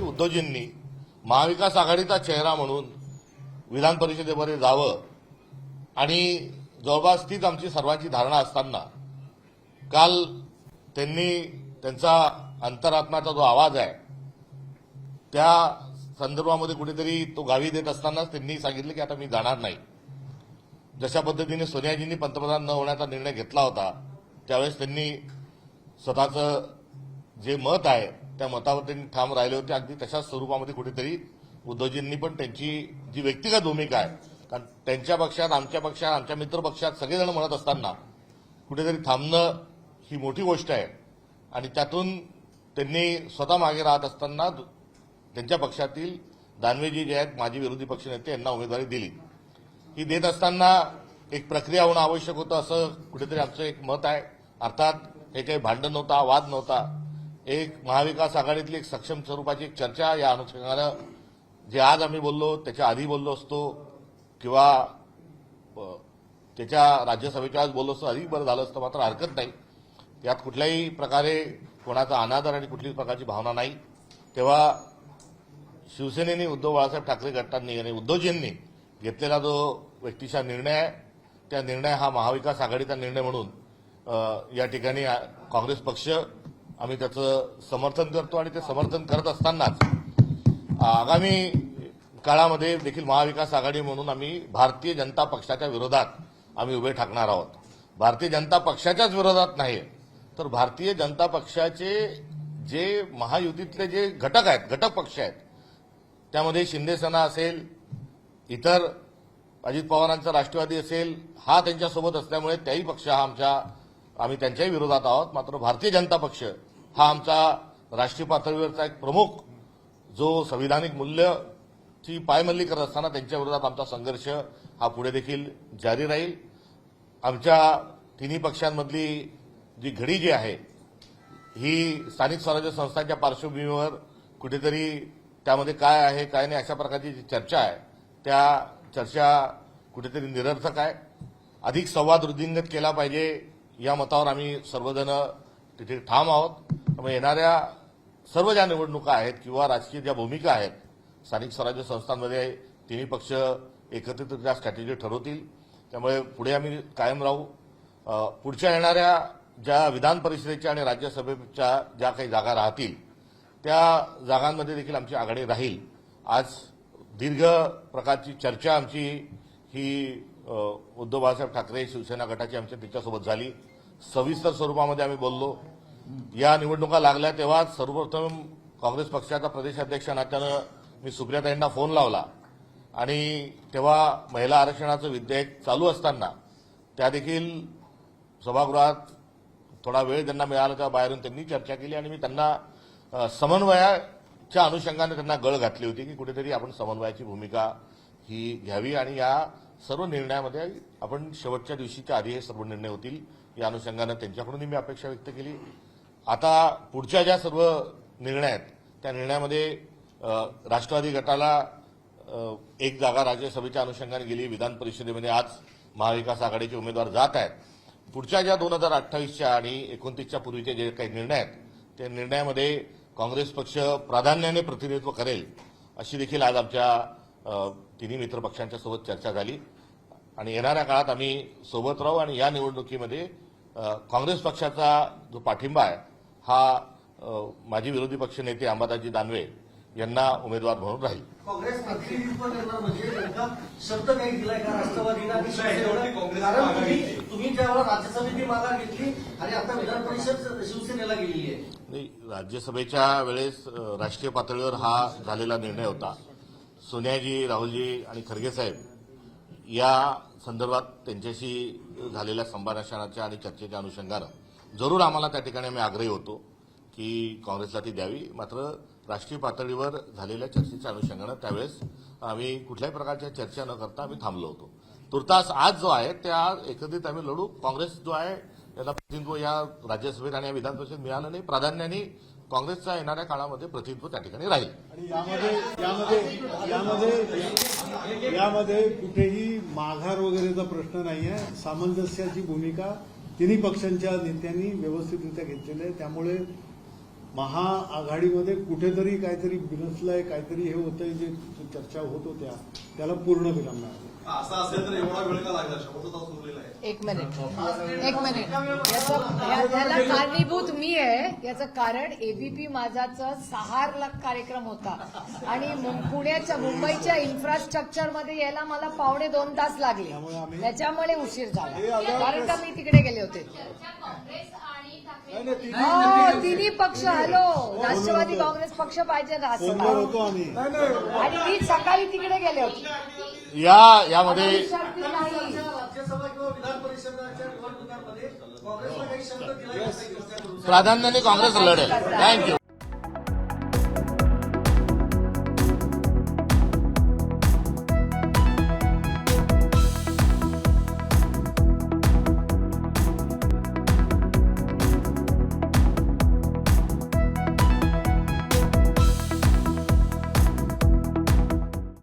उद्धवजींनी महाविकास आघाडीचा चेहरा म्हणून विधान परिषदेमध्ये जावं आणि जवळपास तीच आमची सर्वांची धारणा असताना काल त्यांनी त्यांचा अंतरात्म्याचा जो आवाज आहे त्या संदर्भामध्ये कुठेतरी तो गावी देत असतानाच त्यांनी सांगितलं की आता मी जाणार नाही. जशा पद्धतीने सोनियाजींनी पंतप्रधान न होण्याचा निर्णय घेतला होता त्यावेळेस त्यांनी स्वतःचं जे मत आहे त्या मतावर त्यांनी ठाम राहिले होते. अगदी तशाच स्वरूपामध्ये कुठेतरी उद्धवजींनी पण त्यांची जी व्यक्तिगत भूमिका आहे, कारण त्यांच्या पक्षात आमच्या मित्र पक्षात सगळेजण म्हणत असताना कुठेतरी थांबणं ही मोठी गोष्ट आहे आणि त्यातून त्यांनी स्वतः मागे राहत असताना त्यांच्या पक्षातील दानवेजी जे आहेत माजी विरोधी पक्षनेते यांना उमेदवारी दिली. ही देत असताना एक प्रक्रिया होणं आवश्यक होतं असं कुठेतरी आमचं एक मत आहे. अर्थात हे काही भांडण नव्हता, वाद नव्हता. एक महाविकास आघाडीतली एक सक्षम स्वरूपाची एक चर्चा या अनुषंगानं जे आज आम्ही बोललो त्याच्या आधी बोललो असतो किंवा त्याच्या राज्यसभेच्या आज बोललो असतो अधिक बरं झालं असतं, मात्र हरकत नाही. यात कुठल्याही प्रकारे कोणाचा अनादर आणि कुठलीच प्रकारची भावना नाही. तेव्हा शिवसेनेने उद्धव बाळासाहेब ठाकरे गटांनी आणि उद्धवजींनी घेतलेला जो व्यक्तिशा निर्णय आहे त्या निर्णय हा महाविकास आघाडीचा निर्णय म्हणून या ठिकाणी काँग्रेस पक्ष आम्ही त्याचं समर्थन करतो आणि ते समर्थन करत असतानाच आगामी काळामध्ये देखील महाविकास आघाडी म्हणून आम्ही भारतीय जनता पक्षाच्या विरोधात आम्ही उभे ठाकणार आहोत. भारतीय जनता पक्षाच्याच विरोधात नाही तर भारतीय जनता पक्षाचे जे महायुतीतले जे घटक आहेत, घटक पक्ष आहेत, त्यामध्ये शिंदेसेना असेल, इतर अजित पवारांचा राष्ट्रवादी असेल, हा त्यांच्यासोबत असल्यामुळे त्याही पक्ष हा आम्ही त्यांच्याही विरोधात आहोत. मात्र भारतीय जनता पक्ष हा आमचा राष्ट्रीय पातळीवरचा एक प्रमुख जो संविधानिक मूल्याची पायमल्ली करत असताना त्यांच्या विरोधात आमचा संघर्ष हा पुढे देखील जारी राहील. आमच्या तिन्ही पक्षांमधली जी घडी जी आहे ही स्थानिक स्वराज्य संस्थांच्या पार्श्वभूमीवर कुठेतरी त्यामध्ये काय आहे काय नाही अशा प्रकारची जी चर्चा आहे त्या चर्चा कुठेतरी निरर्थक आहे. अधिक संवाद वृद्धिंगत केला पाहिजे या मतावर आम्ही सर्वजण तिथे ठाम आहोत. त्यामुळे येणाऱ्या सर्व ज्या निवडणुका आहेत किंवा राजकीय ज्या भूमिका आहेत स्थानिक स्वराज्य संस्थांमध्ये तिन्ही पक्ष एकत्रितरित्या स्ट्रॅटेजी ठरवतील. त्यामुळे पुढे आम्ही कायम राहू. पुढच्या येणाऱ्या ज्या विधान परिषदेच्या आणि राज्यसभेच्या ज्या काही जागा राहतील त्या जागांमध्ये देखील आमची आघाडी राहील. आज दीर्घ प्रकारची चर्चा आमची ही उद्धव बाळासाहेब ठाकरे शिवसेना गटाची आमच्या तिच्यासोबत झाली. सविस्तर स्वरूपामध्ये आम्ही बोललो. या निवडणुका लागल्या तेव्हा सर्वप्रथम काँग्रेस पक्षाचा प्रदेशाध्यक्ष नात्यानं मी सुप्रियाताईंना फोन लावला आणि तेव्हा महिला आरक्षणाचं विधेयक चालू असताना त्या देखील सभागृहात थोडा वेळ त्यांना मिळाला तेव्हा बाहेरून त्यांनी चर्चा केली आणि मी त्यांना समन्वयाच्या अनुषंगाने त्यांना गळ घातली होती की कुठेतरी आपण समन्वयाची भूमिका ही घ्यावी आणि या सर्व निर्णयामध्ये आपण शेवटच्या दिवशीच्या आधी हे सर्व निर्णय होतील या अनुषंगाने त्यांच्याकडूनही मी अपेक्षा व्यक्त केली. आता पुढच्या ज्या सर्व निर्णय आहेत त्या निर्णयामध्ये राष्ट्रवादी गटाला एक जागा राज्यसभेच्या अनुषंगाने गेली. विधान परिषदेमध्ये आज महाविकास आघाडीचे उमेदवार जात आहेत. पुढच्या ज्या 2028च्या आणि 29च्या पूर्वीचे जे काही निर्णय आहेत त्या निर्णयामध्ये काँग्रेस पक्ष प्राधान्याने प्रतिनिधित्व करेल अशी देखील आज आमच्या तिन्ही मित्र पक्षांच्या सोबत चर्चा झाली आणि येणाऱ्या काळात आम्ही सोबत राहू आणि या निवडणुकीमध्ये काँग्रेस पक्षाचा जो पाठिंबा आहे हा माजी विरोधी पक्षनेते अंबादासजी दानवे यांना उमेदवार म्हणून राहील. काँग्रेस प्रतिनिधित्व करणार म्हणजे नेमका शब्द काही दिलाय का राष्ट्रवादीला आणि शिवसेनेला? कारण तुम्ही ज्यावेळेला राज्यसभेची माघार घेतली आणि आता विधान परिषद शिवसेनेला गेलेली आहे. नाही, राज्यसभेच्या वेळेस राष्ट्रीय पातळीवर हा झालेला निर्णय होता. सोनियाजी, राहुलजी आणि खरगे साहेब या संदर्भात त्यांच्याशी झालेल्या संभाषणाच्या आणि चर्चेच्या अनुषंगानं जरूर आम्हाला त्या ठिकाणी आम्ही आग्रही होतो की काँग्रेसला ती द्यावी. मात्र राष्ट्रीय पातळीवर झालेल्या चर्चेच्या अनुषंगानं त्यावेळेस आम्ही कुठल्याही प्रकारच्या चर्चा न करता आम्ही थांबलो होतो. तुर्तास आज जो आहे त्या एकत्रित आम्ही लढू. काँग्रेस जो आहे त्याला प्रतिनिधित्व या राज्यसभेत आणि या विधान परिषदेत मिळालं नाही. प्राधान्याने काँग्रेसचा येणाऱ्या काळामध्ये प्रतिनिधित्व त्या ठिकाणी राहील. आणि यामध्ये कुठेही माघार वगैरेचा प्रश्न नाही आहे. सामंजस्याची भूमिका तिन्ही पक्षांच्या नेत्यांनी व्यवस्थितरित्या घेतलेली आहे. त्यामुळे महाआघाडीमध्ये कुठेतरी काहीतरी बिनसलंय, काहीतरी हे होतंय, जे चर्चा होत होत्या त्याला पूर्ण विराम मिळाला. असं असेल तर एवढा वेळ का लागला? शेवटचा तास उरलेला आहे. एक मिनिट याला कारणीभूत मी आहे. याचं कारण एबीपी माझाचा 6 लाख कार्यक्रम होता आणि मुंबईच्या इन्फ्रास्ट्रक्चरमध्ये यायला मला 2.25 तास लागले. त्याच्यामुळे उशीर झाला, कारण का मी तिकडे गेले होते. हो, तिन्ही पक्ष. हॅलो, राष्ट्रवादी काँग्रेस पक्ष पाहिजे ना असं. फोनवर होतो आम्ही. आणि मी सकाळी तिकडे गेले होते. यामध्ये राज्यसभा किंवा विधान परिषदाच्या निवडणुकांमध्ये काँग्रेसला काही शब्द दिला प्राधान्याने काँग्रेस लढेल. थँक्यू.